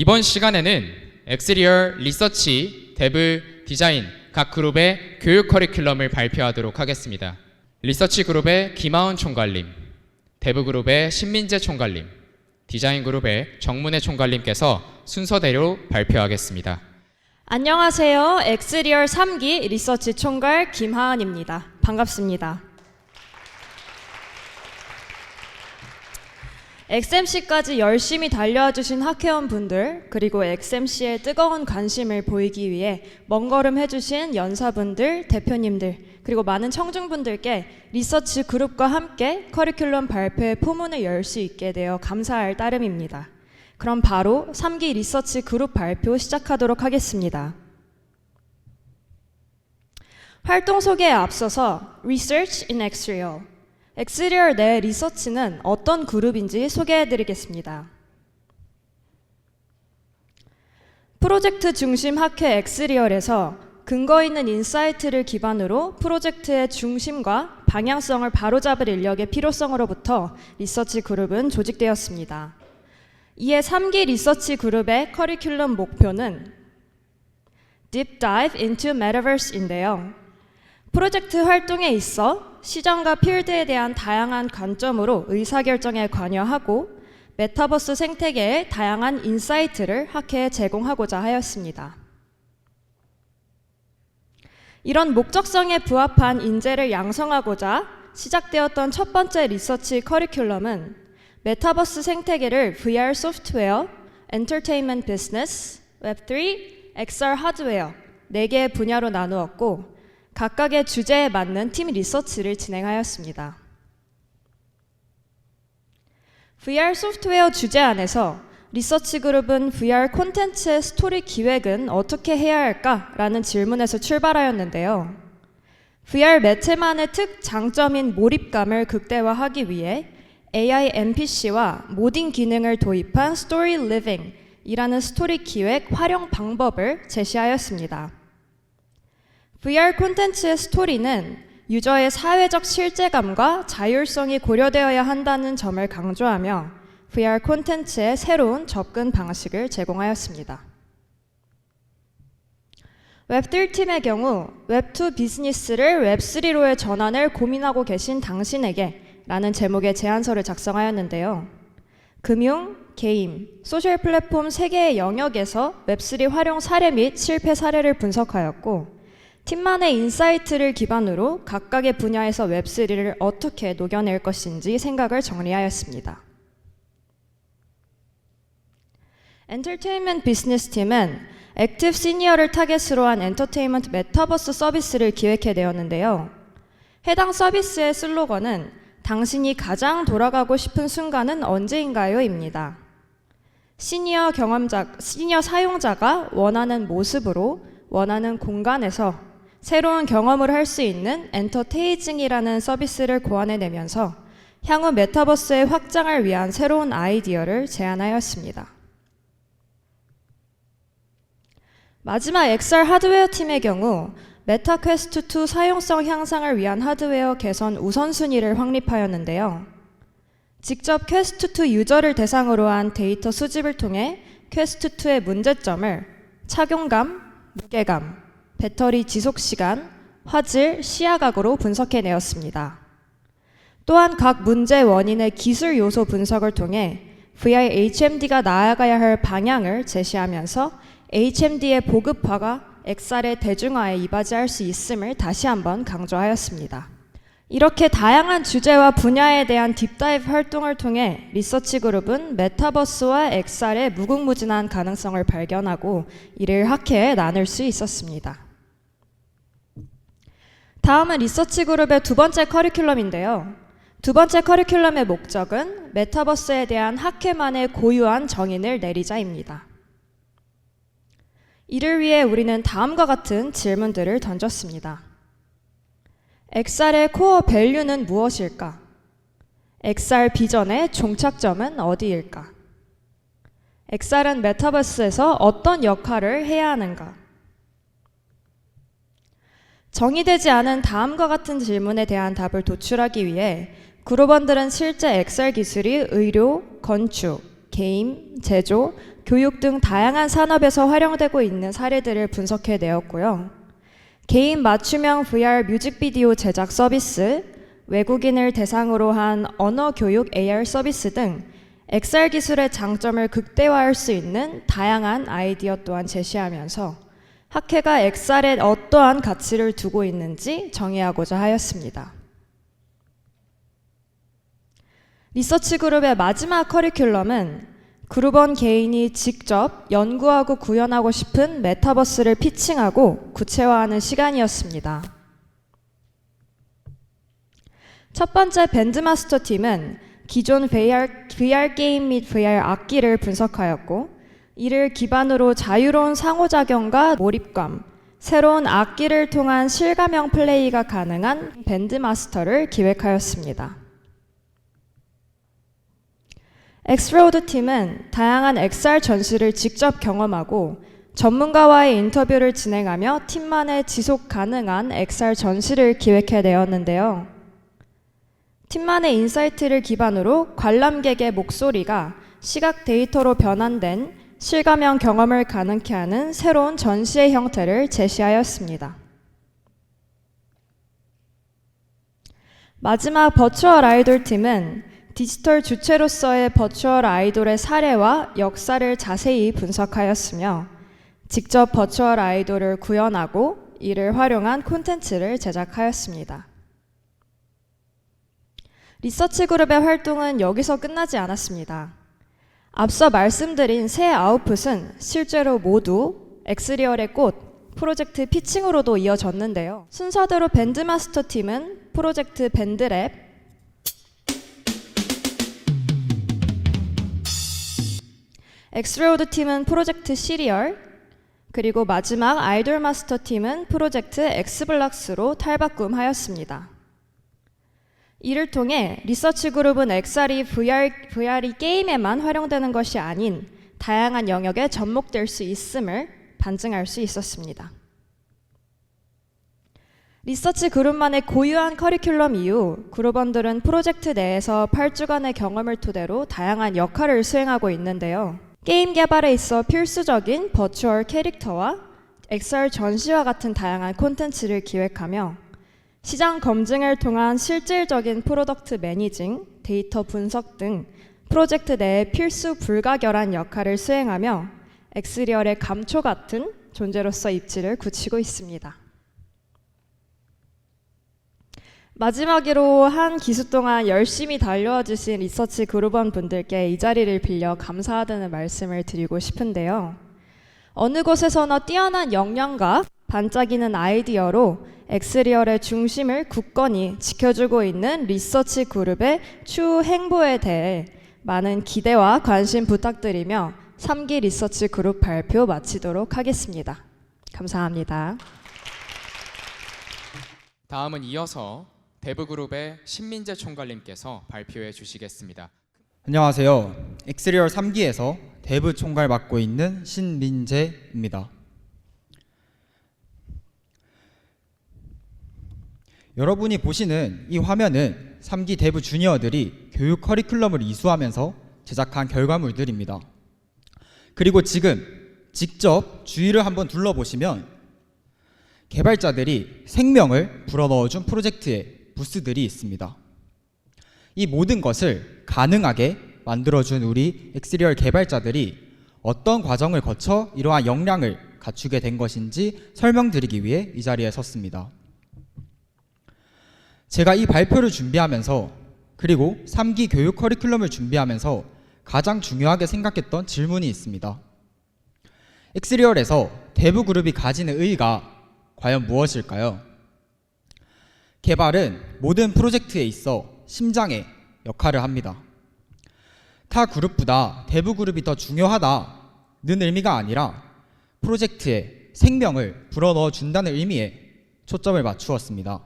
이번 시간에는 엑스리얼, 리서치, 데브, 디자인 각 그룹의 교육 커리큘럼을 발표하도록 하겠습니다. 리서치 그룹의 김하은 총괄님, 데브 그룹의 신민재 총괄님, 디자인 그룹의 정문혜 총괄님께서 순서대로 발표하겠습니다. 안녕하세요. 엑스리얼 3기 리서치 총괄 김하은입니다. 반갑습니다. XMC까지 열심히 달려와 주신 학회원분들, 그리고 XMC에 뜨거운 관심을 보이기 위해 먼 걸음 해주신 연사분들, 대표님들, 그리고 많은 청중분들께 리서치 그룹과 함께 커리큘럼 발표의 포문을 열 수 있게 되어 감사할 따름입니다. 그럼 바로 3기 리서치 그룹 발표 시작하도록 하겠습니다. 활동 소개에 앞서서 Research in Xreal, 엑스리얼 내 리서치는 어떤 그룹인지 소개해드리겠습니다. 프로젝트 중심 학회 엑스리얼에서 근거 있는 인사이트를 기반으로 프로젝트의 중심과 방향성을 바로잡을 인력의 필요성으로부터 리서치 그룹은 조직되었습니다. 이에 3기 리서치 그룹의 커리큘럼 목표는 Deep Dive into Metaverse인데요. 프로젝트 활동에 있어 시장과 필드에 대한 다양한 관점으로 의사결정에 관여하고 메타버스 생태계의 다양한 인사이트를 학회에 제공하고자 하였습니다. 이런 목적성에 부합한 인재를 양성하고자 시작되었던 첫 번째 리서치 커리큘럼은 메타버스 생태계를 VR 소프트웨어, 엔터테인먼트 비즈니스, 웹3, XR 하드웨어 4개의 분야로 나누었고 각각의 주제에 맞는 팀 리서치를 진행하였습니다. VR 소프트웨어 주제 안에서 리서치 그룹은 VR 콘텐츠의 스토리 기획은 어떻게 해야 할까라는 질문에서 출발하였는데요. VR 매체만의 장점인 몰입감을 극대화하기 위해 AI NPC와 모딩 기능을 도입한 스토리 리빙 이라는 스토리 기획 활용 방법을 제시하였습니다. VR 콘텐츠의 스토리는 유저의 사회적 실제감과 자율성이 고려되어야 한다는 점을 강조하며 VR 콘텐츠의 새로운 접근 방식을 제공하였습니다. 웹3 팀의 경우 웹2 비즈니스를 웹3로의 전환을 고민하고 계신 당신에게 라는 제목의 제안서를 작성하였는데요. 금융, 게임, 소셜 플랫폼 3개의 영역에서 웹3 활용 사례 및 실패 사례를 분석하였고 팀만의 인사이트를 기반으로 각각의 분야에서 웹3를 어떻게 녹여낼 것인지 생각을 정리하였습니다. 엔터테인먼트 비즈니스 팀은 액티브 시니어를 타겟으로 한 엔터테인먼트 메타버스 서비스를 기획해내었는데요. 해당 서비스의 슬로건은 당신이 가장 돌아가고 싶은 순간은 언제인가요? 입니다. 시니어 사용자가 원하는 모습으로 원하는 공간에서 새로운 경험을 할 수 있는 엔터테이징이라는 서비스를 고안해내면서 향후 메타버스의 확장을 위한 새로운 아이디어를 제안하였습니다. 마지막 XR 하드웨어 팀의 경우 메타 퀘스트 2 사용성 향상을 위한 하드웨어 개선 우선순위를 확립하였는데요. 직접 퀘스트 2 유저를 대상으로 한 데이터 수집을 통해 퀘스트 2의 문제점을 착용감, 무게감, 배터리 지속시간, 화질, 시야각으로 분석해내었습니다. 또한 각 문제 원인의 기술 요소 분석을 통해 VR HMD가 나아가야 할 방향을 제시하면서 HMD의 보급화가 XR의 대중화에 이바지할 수 있음을 다시 한번 강조하였습니다. 이렇게 다양한 주제와 분야에 대한 딥다이브 활동을 통해 리서치 그룹은 메타버스와 XR의 무궁무진한 가능성을 발견하고 이를 학회에 나눌 수 있었습니다. 다음은 리서치 그룹의 두 번째 커리큘럼인데요. 두 번째 커리큘럼의 목적은 메타버스에 대한 학회만의 고유한 정의를 내리자입니다. 이를 위해 우리는 다음과 같은 질문들을 던졌습니다. XR의 코어 밸류는 무엇일까? XR 비전의 종착점은 어디일까? XR은 메타버스에서 어떤 역할을 해야 하는가? 정의되지 않은 다음과 같은 질문에 대한 답을 도출하기 위해 그룹원들은 실제 XR 기술이 의료, 건축, 게임, 제조, 교육 등 다양한 산업에서 활용되고 있는 사례들을 분석해내었고요. 개인 맞춤형 VR 뮤직비디오 제작 서비스, 외국인을 대상으로 한 언어 교육 AR 서비스 등 XR 기술의 장점을 극대화할 수 있는 다양한 아이디어 또한 제시하면서 학회가 XR에 어떠한 가치를 두고 있는지 정의하고자 하였습니다. 리서치 그룹의 마지막 커리큘럼은 그룹원 개인이 직접 연구하고 구현하고 싶은 메타버스를 피칭하고 구체화하는 시간이었습니다. 첫 번째 밴드마스터 팀은 기존 VR 게임 및 VR 악기를 분석하였고 이를 기반으로 자유로운 상호작용과 몰입감, 새로운 악기를 통한 실감형 플레이가 가능한 밴드마스터를 기획하였습니다. 엑스로드 팀은 다양한 XR 전시를 직접 경험하고 전문가와의 인터뷰를 진행하며 팀만의 지속 가능한 XR 전시를 기획해내었는데요. 팀만의 인사이트를 기반으로 관람객의 목소리가 시각 데이터로 변환된 실감형 경험을 가능케 하는 새로운 전시의 형태를 제시하였습니다. 마지막 버추얼 아이돌 팀은 디지털 주체로서의 버추얼 아이돌의 사례와 역사를 자세히 분석하였으며 직접 버추얼 아이돌을 구현하고 이를 활용한 콘텐츠를 제작하였습니다. 리서치 그룹의 활동은 여기서 끝나지 않았습니다. 앞서 말씀드린 세 아웃풋은 실제로 모두 엑스리얼의 꽃 프로젝트 피칭으로도 이어졌는데요. 순서대로 밴드마스터 팀은 프로젝트 밴드랩, 엑스로드 팀은 프로젝트 시리얼, 그리고 마지막 아이돌 마스터 팀은 프로젝트 엑스블락스로 탈바꿈하였습니다. 이를 통해 리서치 그룹은 XR이 VR이 게임에만 활용되는 것이 아닌 다양한 영역에 접목될 수 있음을 반증할 수 있었습니다. 리서치 그룹만의 고유한 커리큘럼 이후 그룹원들은 프로젝트 내에서 8주간의 경험을 토대로 다양한 역할을 수행하고 있는데요. 게임 개발에 있어 필수적인 버추얼 캐릭터와 XR 전시와 같은 다양한 콘텐츠를 기획하며 시장 검증을 통한 실질적인 프로덕트 매니징, 데이터 분석 등 프로젝트 내에 필수 불가결한 역할을 수행하며 엑스리얼의 감초 같은 존재로서 입지를 굳히고 있습니다. 마지막으로 한 기수 동안 열심히 달려와 주신 리서치 그룹원 분들께 이 자리를 빌려 감사하다는 말씀을 드리고 싶은데요. 어느 곳에서나 뛰어난 역량과 반짝이는 아이디어로 엑스리얼의 중심을 굳건히 지켜주고 있는 리서치 그룹의 추후 행보에 대해 많은 기대와 관심 부탁드리며 3기 리서치 그룹 발표 마치도록 하겠습니다. 감사합니다. 다음은 이어서 대부그룹의 신민재 총괄님께서 발표해 주시겠습니다. 안녕하세요. 엑스리얼 3기에서 대부 총괄 맡고 있는 신민재입니다. 여러분이 보시는 이 화면은 3기 대부 주니어들이 교육 커리큘럼을 이수하면서 제작한 결과물들입니다. 그리고 지금 직접 주위를 한번 둘러보시면 개발자들이 생명을 불어넣어준 프로젝트의 부스들이 있습니다. 이 모든 것을 가능하게 만들어준 우리 엑스리얼 개발자들이 어떤 과정을 거쳐 이러한 역량을 갖추게 된 것인지 설명드리기 위해 이 자리에 섰습니다. 제가 이 발표를 준비하면서 그리고 3기 교육 커리큘럼을 준비하면서 가장 중요하게 생각했던 질문이 있습니다. 엑스리얼에서 대부 그룹이 가지는 의의가 과연 무엇일까요? 개발은 모든 프로젝트에 있어 심장의 역할을 합니다. 타 그룹보다 대부 그룹이 더 중요하다는 의미가 아니라 프로젝트에 생명을 불어넣어 준다는 의미에 초점을 맞추었습니다.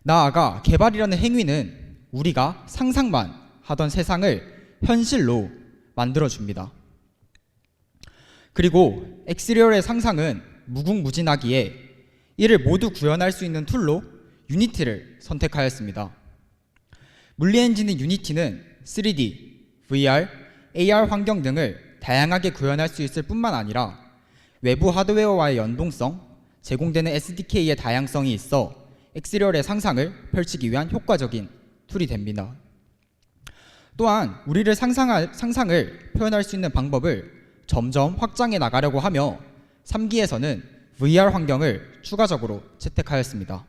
나아가 개발이라는 행위는 우리가 상상만 하던 세상을 현실로 만들어줍니다. 그리고 엑스리얼의 상상은 무궁무진하기에 이를 모두 구현할 수 있는 툴로 유니티를 선택하였습니다. 물리 엔진인 유니티는 3D, VR, AR 환경 등을 다양하게 구현할 수 있을 뿐만 아니라 외부 하드웨어와의 연동성, 제공되는 SDK의 다양성이 있어 엑스리얼의 상상을 펼치기 위한 효과적인 툴이 됩니다. 또한 우리를 상상을 표현할 수 있는 방법을 점점 확장해 나가려고 하며 3기에서는 VR 환경을 추가적으로 채택하였습니다.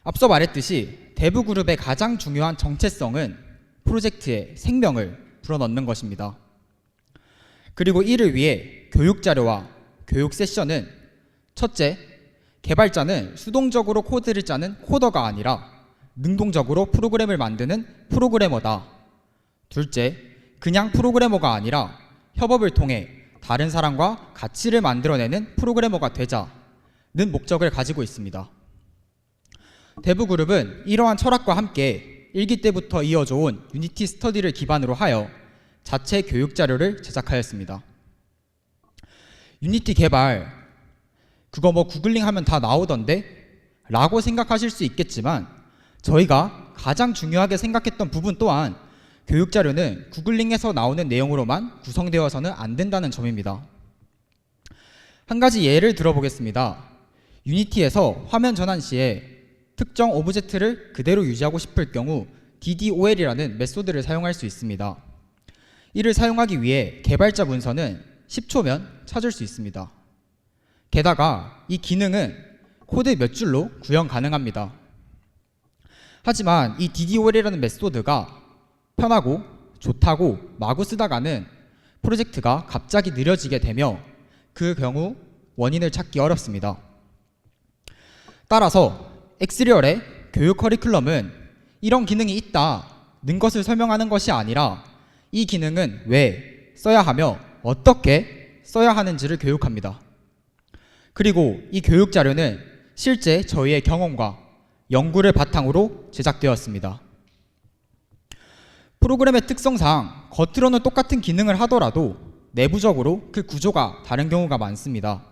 앞서 말했듯이 대부 그룹의 가장 중요한 정체성은 프로젝트에 생명을 불어넣는 것입니다. 그리고 이를 위해 교육 자료와 교육 세션은 첫째, 개발자는 수동적으로 코드를 짜는 코더가 아니라 능동적으로 프로그램을 만드는 프로그래머다. 둘째, 그냥 프로그래머가 아니라 협업을 통해 다른 사람과 가치를 만들어내는 프로그래머가 되자는 목적을 가지고 있습니다. 대부그룹은 이러한 철학과 함께 1기 때부터 이어져 온 유니티 스터디를 기반으로 하여 자체 교육 자료를 제작하였습니다. 유니티 개발, 그거 뭐 구글링 하면 다 나오던데? 라고 생각하실 수 있겠지만 저희가 가장 중요하게 생각했던 부분 또한 교육 자료는 구글링에서 나오는 내용으로만 구성되어서는 안 된다는 점입니다. 한 가지 예를 들어보겠습니다. 유니티에서 화면 전환 시에 특정 오브젝트를 그대로 유지하고 싶을 경우 DDOL이라는 메소드를 사용할 수 있습니다. 이를 사용하기 위해 개발자 문서는 10초면 찾을 수 있습니다. 게다가 이 기능은 코드 몇 줄로 구현 가능합니다. 하지만 이 DDOL이라는 메소드가 편하고 좋다고 마구 쓰다가는 프로젝트가 갑자기 느려지게 되며 그 경우 원인을 찾기 어렵습니다. 따라서 엑스리얼의 교육 커리큘럼은 이런 기능이 있다는 것을 설명하는 것이 아니라 이 기능은 왜 써야 하며 어떻게 써야 하는지를 교육합니다. 그리고 이 교육 자료는 실제 저희의 경험과 연구를 바탕으로 제작되었습니다. 프로그램의 특성상 겉으로는 똑같은 기능을 하더라도 내부적으로 그 구조가 다른 경우가 많습니다.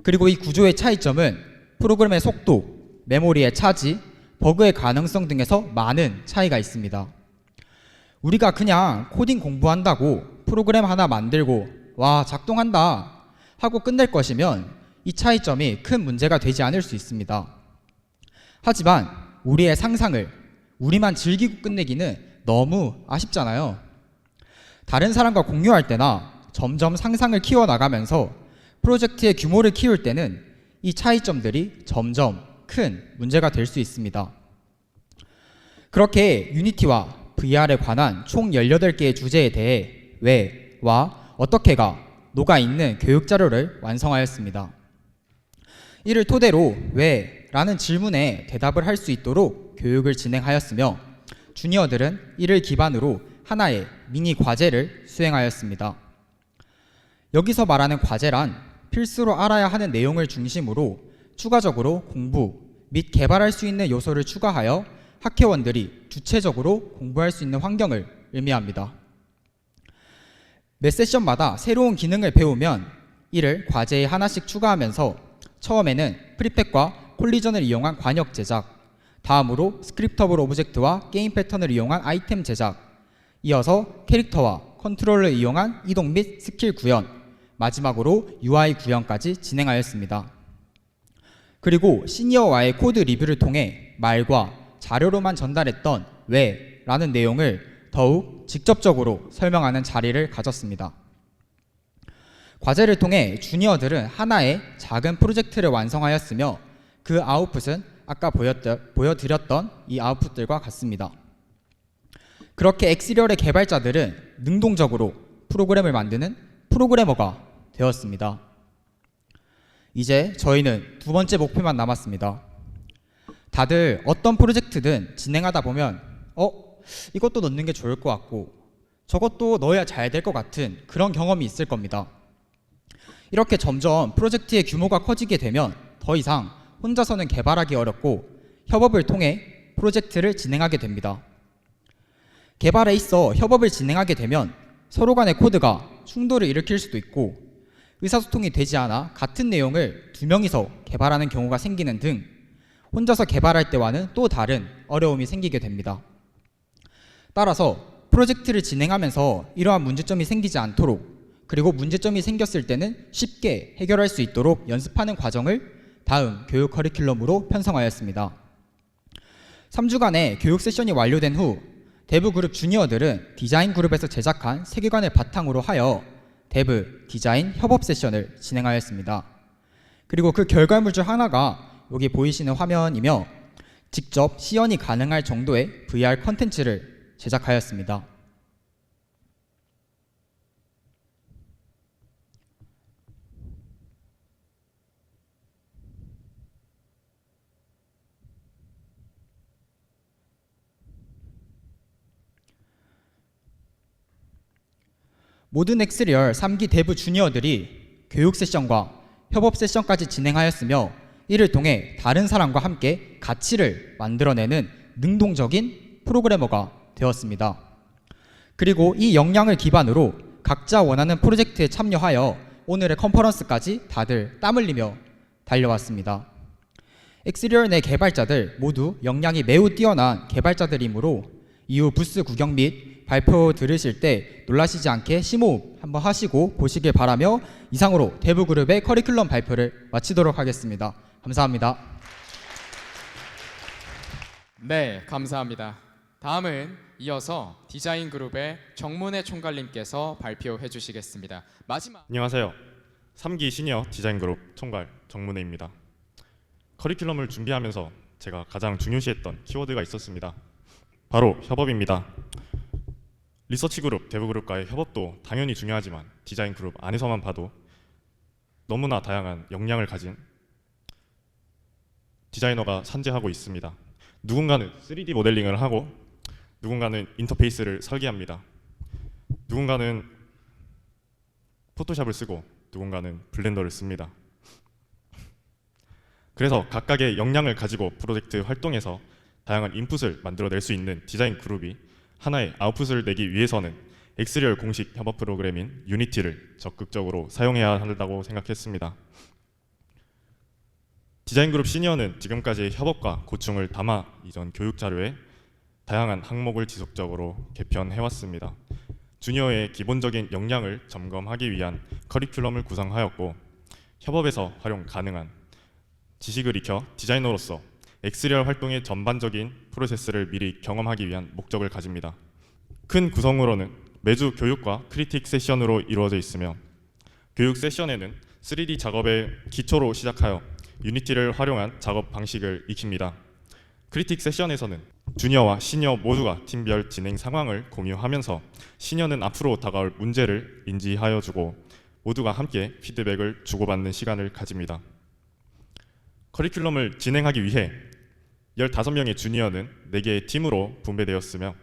그리고 이 구조의 차이점은 프로그램의 속도, 메모리의 차지, 버그의 가능성 등에서 많은 차이가 있습니다. 우리가 그냥 코딩 공부한다고 프로그램 하나 만들고 와 작동한다 하고 끝낼 것이면 이 차이점이 큰 문제가 되지 않을 수 있습니다. 하지만 우리의 상상을 우리만 즐기고 끝내기는 너무 아쉽잖아요. 다른 사람과 공유할 때나 점점 상상을 키워나가면서 프로젝트의 규모를 키울 때는 이 차이점들이 점점 큰 문제가 될 수 있습니다. 그렇게 유니티와 VR에 관한 총 18개의 주제에 대해 왜와 어떻게가 녹아있는 교육 자료를 완성하였습니다. 이를 토대로 왜? 라는 질문에 대답을 할 수 있도록 교육을 진행하였으며 주니어들은 이를 기반으로 하나의 미니 과제를 수행하였습니다. 여기서 말하는 과제란 필수로 알아야 하는 내용을 중심으로 추가적으로 공부 및 개발할 수 있는 요소를 추가하여 학회원들이 주체적으로 공부할 수 있는 환경을 의미합니다. 매 세션마다 새로운 기능을 배우면 이를 과제에 하나씩 추가하면서 처음에는 프리팩과 콜리전을 이용한 관역 제작, 다음으로 스크립터블 오브젝트와 게임 패턴을 이용한 아이템 제작, 이어서 캐릭터와 컨트롤을 이용한 이동 및 스킬 구현, 마지막으로 UI 구현까지 진행하였습니다. 그리고 시니어와의 코드 리뷰를 통해 말과 자료로만 전달했던 왜? 라는 내용을 더욱 직접적으로 설명하는 자리를 가졌습니다. 과제를 통해 주니어들은 하나의 작은 프로젝트를 완성하였으며 그 아웃풋은 아까 보여드렸던 이 아웃풋들과 같습니다. 그렇게 엑스리얼의 개발자들은 능동적으로 프로그램을 만드는 프로그래머가 되었습니다. 이제 저희는 두 번째 목표만 남았습니다. 다들 어떤 프로젝트든 진행하다 보면 이것도 넣는 게 좋을 것 같고 저것도 넣어야 잘 될 것 같은 그런 경험이 있을 겁니다. 이렇게 점점 프로젝트의 규모가 커지게 되면 더 이상 혼자서는 개발하기 어렵고 협업을 통해 프로젝트를 진행하게 됩니다. 개발에 있어 협업을 진행하게 되면 서로 간의 코드가 충돌을 일으킬 수도 있고 의사소통이 되지 않아 같은 내용을 두 명이서 개발하는 경우가 생기는 등 혼자서 개발할 때와는 또 다른 어려움이 생기게 됩니다. 따라서 프로젝트를 진행하면서 이러한 문제점이 생기지 않도록, 그리고 문제점이 생겼을 때는 쉽게 해결할 수 있도록 연습하는 과정을 다음 교육 커리큘럼으로 편성하였습니다. 3주간의 교육 세션이 완료된 후 데브 그룹 주니어들은 디자인 그룹에서 제작한 세계관을 바탕으로 하여 데브 디자인 협업 세션을 진행하였습니다. 그리고 그 결과물 중 하나가 여기 보이시는 화면이며, 직접 시연이 가능할 정도의 VR 컨텐츠를 제작하였습니다. 모든 엑스리얼 3기 데브 주니어들이 교육 세션과 협업 세션까지 진행하였으며, 이를 통해 다른 사람과 함께 가치를 만들어내는 능동적인 프로그래머가 되었습니다. 그리고 이 역량을 기반으로 각자 원하는 프로젝트에 참여하여 오늘의 컨퍼런스까지 다들 땀 흘리며 달려왔습니다. 엑스리얼 내 개발자들 모두 역량이 매우 뛰어난 개발자들이므로 이후 부스 구경 및 발표 들으실 때 놀라시지 않게 심호흡 한번 하시고 보시길 바라며, 이상으로 데브그룹의 커리큘럼 발표를 마치도록 하겠습니다. 감사합니다. 네, 감사합니다. 다음은 이어서 디자인 그룹의 정문혜 총괄님께서 발표해 주시겠습니다. 마지막. 안녕하세요. 3기 시니어 디자인 그룹 총괄 정문혜입니다. 커리큘럼을 준비하면서 제가 가장 중요시했던 키워드가 있었습니다. 바로 협업입니다. 리서치 그룹, 데브 그룹과의 협업도 당연히 중요하지만 디자인 그룹 안에서만 봐도 너무나 다양한 역량을 가진 디자이너가 산재하고 있습니다. 누군가는 3D 모델링을 하고, 누군가는 인터페이스를 설계합니다. 누군가는 포토샵을 쓰고, 누군가는 블렌더를 씁니다. 그래서 각각의 역량을 가지고 프로젝트 활동에서 다양한 인풋을 만들어낼 수 있는 디자인 그룹이 하나의 아웃풋을 내기 위해서는 엑스리얼 공식 협업 프로그램인 유니티를 적극적으로 사용해야 한다고 생각했습니다. 디자인 그룹 시니어는 지금까지 협업과 고충을 담아 이전 교육 자료에 다양한 항목을 지속적으로 개편해왔습니다. 주니어의 기본적인 역량을 점검하기 위한 커리큘럼을 구성하였고, 협업에서 활용 가능한 지식을 익혀 디자이너로서 엑스리얼 활동의 전반적인 프로세스를 미리 경험하기 위한 목적을 가집니다. 큰 구성으로는 매주 교육과 크리틱 세션으로 이루어져 있으며, 교육 세션에는 3D 작업의 기초로 시작하여 유니티를 활용한 작업 방식을 익힙니다. 크리틱 세션에서는 주니어와 시니어 모두가 팀별 진행 상황을 공유하면서 시니어는 앞으로 다가올 문제를 인지하여 주고 모두가 함께 피드백을 주고받는 시간을 가집니다. 커리큘럼을 진행하기 위해 15명의 주니어는 4개의 팀으로 분배되었으며,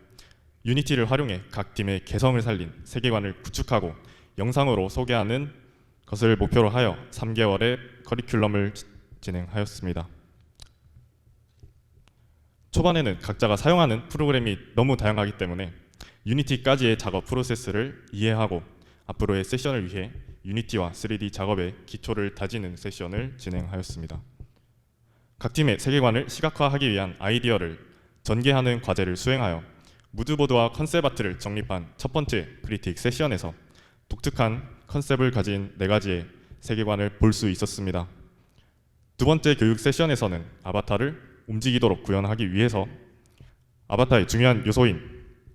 유니티를 활용해 각 팀의 개성을 살린 세계관을 구축하고 영상으로 소개하는 것을 목표로 하여 3개월의 커리큘럼을 진행하였습니다. 초반에는 각자가 사용하는 프로그램이 너무 다양하기 때문에 유니티까지의 작업 프로세스를 이해하고 앞으로의 세션을 위해 유니티와 3D 작업의 기초를 다지는 세션을 진행하였습니다. 각 팀의 세계관을 시각화하기 위한 아이디어를 전개하는 과제를 수행하여 무드보드와 컨셉 아트를 정립한 첫 번째 크리틱 세션에서 독특한 컨셉을 가진 4가지의 세계관을 볼 수 있었습니다. 두 번째 교육 세션에서는 아바타를 움직이도록 구현하기 위해서 아바타의 중요한 요소인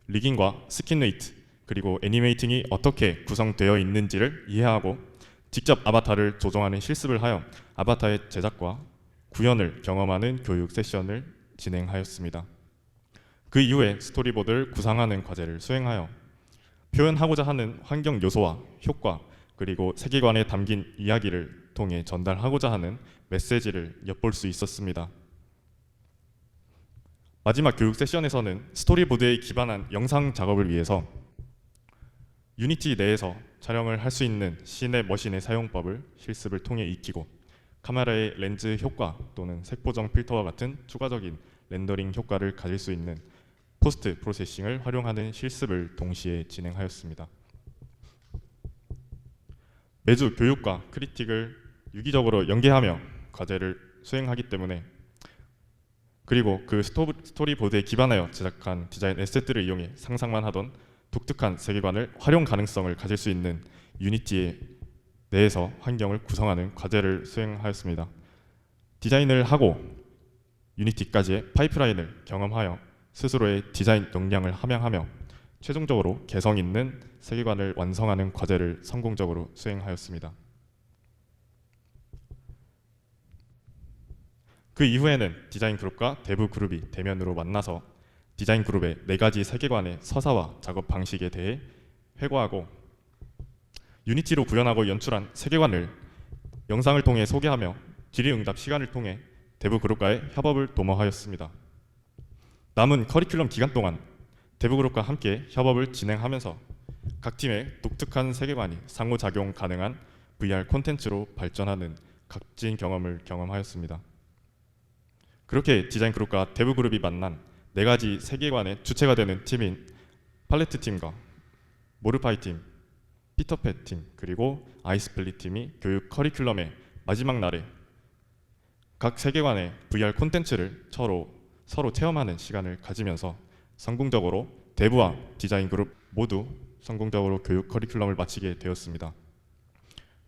리깅과 스킨 웨이트, 그리고 애니메이팅이 어떻게 구성되어 있는지를 이해하고 직접 아바타를 조정하는 실습을 하여 아바타의 제작과 구현을 경험하는 교육 세션을 진행하였습니다. 그 이후에 스토리보드를 구상하는 과제를 수행하여 표현하고자 하는 환경 요소와 효과, 그리고 세계관에 담긴 이야기를 통해 전달하고자 하는 메시지를 엿볼 수 있었습니다. 마지막 교육 세션에서는 스토리보드에 기반한 영상 작업을 위해서 유니티 내에서 촬영을 할 수 있는 시내 머신의 사용법을 실습을 통해 익히고, 카메라의 렌즈 효과 또는 색보정 필터와 같은 추가적인 렌더링 효과를 가질 수 있는 포스트 프로세싱을 활용하는 실습을 동시에 진행하였습니다. 매주 교육과 크리틱을 유기적으로 연계하며 과제를 수행하기 때문에 그리고 그 스토리보드에 기반하여 제작한 디자인 에셋들을 이용해 상상만 하던 독특한 세계관을 활용 가능성을 가질 수 있는 유니티 내에서 환경을 구성하는 과제를 수행하였습니다. 디자인을 하고 유니티까지의 파이프라인을 경험하여 스스로의 디자인 역량을 함양하며 최종적으로 개성 있는 세계관을 완성하는 과제를 성공적으로 수행하였습니다. 그 이후에는 디자인 그룹과 대부 그룹이 대면으로 만나서 디자인 그룹의 4가지 세계관의 서사와 작업 방식에 대해 회고하고 유니티로 구현하고 연출한 세계관을 영상을 통해 소개하며 질의응답 시간을 통해 대부 그룹과의 협업을 도모하였습니다. 남은 커리큘럼 기간 동안 대부 그룹과 함께 협업을 진행하면서 각 팀의 독특한 세계관이 상호작용 가능한 VR 콘텐츠로 발전하는 값진 경험을 경험하였습니다. 그렇게 디자인 그룹과 대부 그룹이 만난 4가지 세계관의 주체가 되는 팀인 팔레트 팀과 모르파이 팀, 피터팻 팀, 그리고 아이스플릿 팀이 교육 커리큘럼의 마지막 날에 각 세계관의 VR 콘텐츠를 서로 체험하는 시간을 가지면서 성공적으로 대부와 디자인 그룹 모두 성공적으로 교육 커리큘럼을 마치게 되었습니다.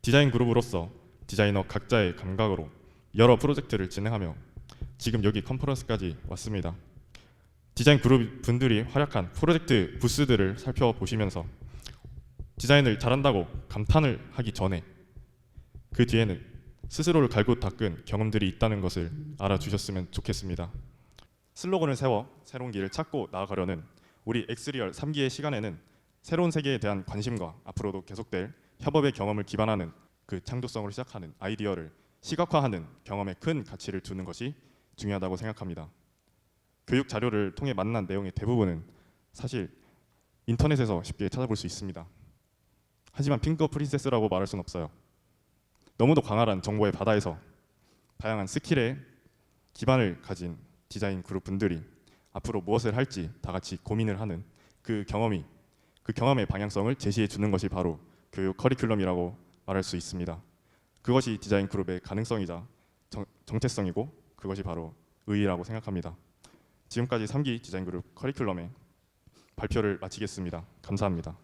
디자인 그룹으로서 디자이너 각자의 감각으로 여러 프로젝트를 진행하며 지금 여기 컨퍼런스까지 왔습니다. 디자인 그룹 분들이 활약한 프로젝트 부스들을 살펴보시면서 디자인을 잘한다고 감탄을 하기 전에 그 뒤에는 스스로를 갈고 닦은 경험들이 있다는 것을 알아주셨으면 좋겠습니다. 슬로건을 세워 새로운 길을 찾고 나아가려는 우리 엑스리얼 3기의 시간에는 새로운 세계에 대한 관심과 앞으로도 계속될 협업의 경험을 기반하는 그 창조성으로 시작하는 아이디어를 시각화하는 경험에 큰 가치를 두는 것이 중요하다고 생각합니다. 교육 자료를 통해 만난 내용의 대부분은 사실 인터넷에서 쉽게 찾아볼 수 있습니다. 하지만 핑거 프린세스라고 말할 수는 없어요. 너무도 광활한 정보의 바다에서 다양한 스킬에 기반을 가진 디자인 그룹 분들이 앞으로 무엇을 할지 다 같이 고민을 하는 그 경험의 방향성을 제시해 주는 것이 바로 교육 커리큘럼이라고 말할 수 있습니다. 그것이 디자인 그룹의 가능성이자 정체성이고 그것이 바로 의의라고 생각합니다. 지금까지 3기 디자인 그룹 커리큘럼의 발표를 마치겠습니다. 감사합니다.